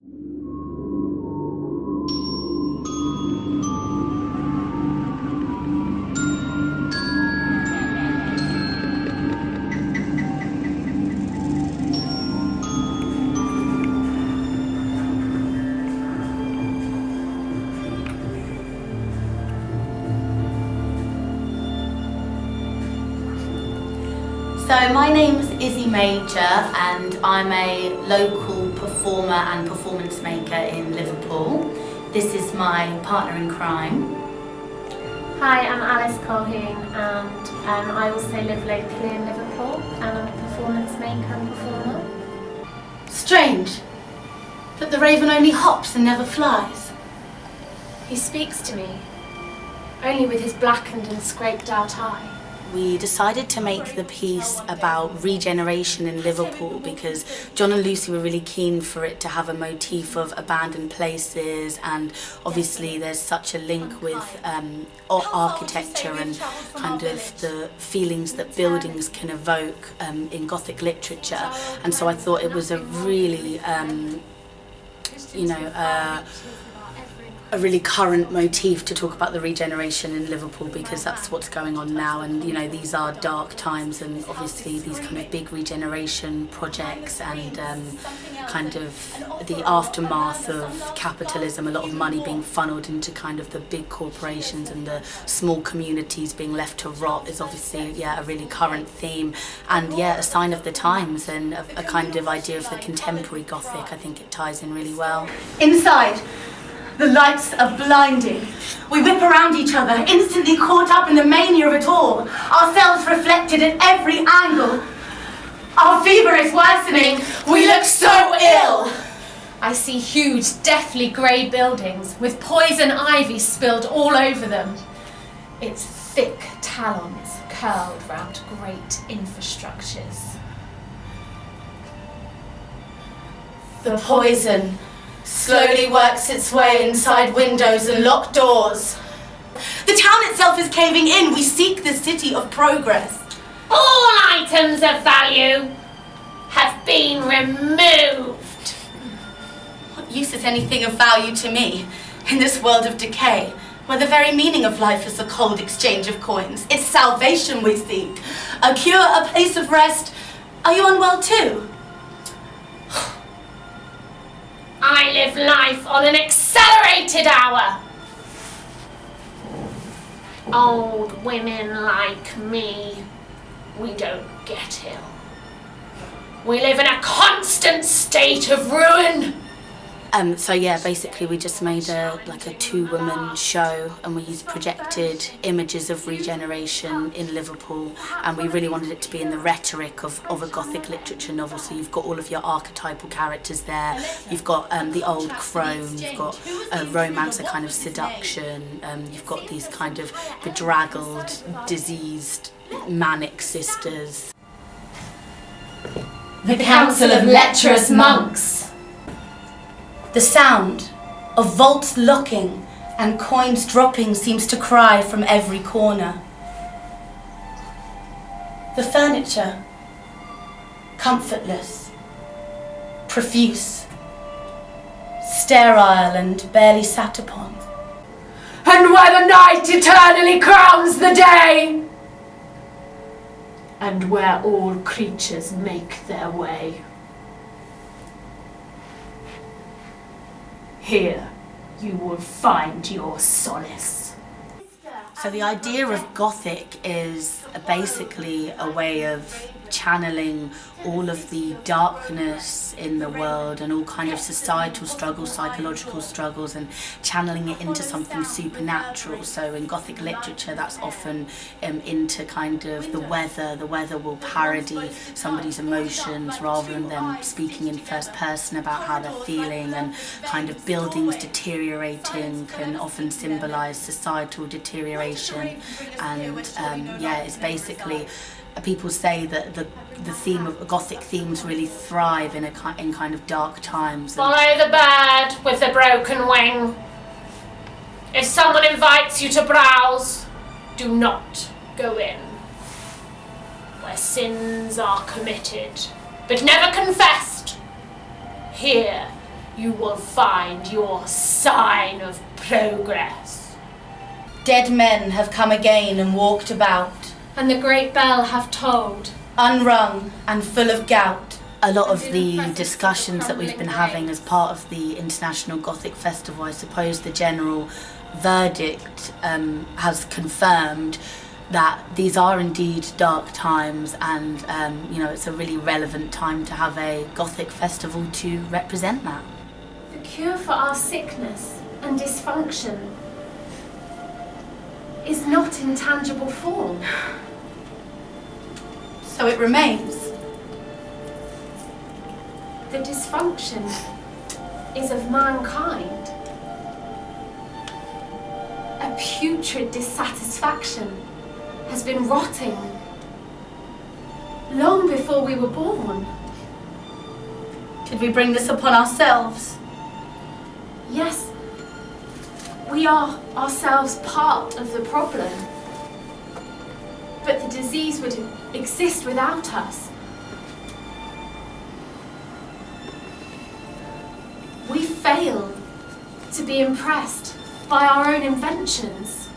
So my name's Izzy Major and I'm a local performer and performance maker in Liverpool. This is my partner in crime. Hi, I'm Alice Colquhoun and I also live locally in Liverpool and I'm a performance maker and performer. Strange that the raven only hops and never flies. He speaks to me, only with his blackened and scraped out eye. We decided to make the piece about regeneration in Liverpool because John and Lucy were really keen for it to have a motif of abandoned places, and obviously there's such a link with architecture and kind of the feelings that buildings can evoke in Gothic literature. And so I thought it was a really, a really current motif to talk about the regeneration in Liverpool, because that's what's going on now, and these are dark times, and obviously these kind of big regeneration projects and kind of the aftermath of capitalism, a lot of money being funneled into kind of the big corporations and the small communities being left to rot is obviously a really current theme, and a sign of the times and a kind of idea of the contemporary Gothic. I think it ties in really well. Inside, the lights are blinding. We whip around each other, instantly caught up in the mania of it all, ourselves reflected at every angle. Our fever is worsening. We look so ill. I see huge, deathly grey buildings with poison ivy spilled all over them. Its thick talons curled round great infrastructures. The poison slowly works its way inside windows and locked doors. The town itself is caving in. We seek the city of progress. All items of value have been removed. What use is anything of value to me in this world of decay, where the very meaning of life is the cold exchange of coins? It's salvation we seek, a cure, a place of rest. Are you unwell too? I live life on an accelerated hour. Old women like me, we don't get ill. We live in a constant state of ruin. Basically we just made a two-woman show, and we used projected images of regeneration in Liverpool, and we really wanted it to be in the rhetoric of a Gothic literature novel. So you've got all of your archetypal characters there. You've got the old crone, you've got romance, a kind of seduction, you've got these kind of bedraggled, diseased, manic sisters. The Council of Lecherous Monks. The sound of vaults locking and coins dropping seems to cry from every corner. The furniture, comfortless, profuse, sterile and barely sat upon. And where the night eternally crowns the day, and where all creatures make their way. Here you will find your solace. So the idea of Gothic is basically a way of channeling all of the darkness in the world and all kind of societal struggles, psychological struggles, and channeling it into something supernatural. So in Gothic literature that's often into kind of the weather. The weather will parody somebody's emotions rather than them speaking in first person about how they're feeling, and kind of buildings deteriorating can often symbolise societal deterioration. And it's basically, people say that the theme of Gothic themes really thrive in kind of dark times. Follow the bird with the broken wing. If someone invites you to browse, do not go in. Where sins are committed, but never confessed, here you will find your sign of progress. Dead men have come again and walked about, And the great bell have tolled, unrung and full of gout. A lot of the discussions that we've been having as part of the International Gothic Festival, I suppose the general verdict has confirmed that these are indeed dark times, and it's a really relevant time to have a Gothic festival to represent that. the cure for our sickness and dysfunction is not in tangible form. So it remains. The dysfunction is of mankind. A putrid dissatisfaction has been rotting long before we were born. Did we bring this upon ourselves? Yes, we are ourselves part of the problem. But the disease would exist without us. We fail to be impressed by our own inventions.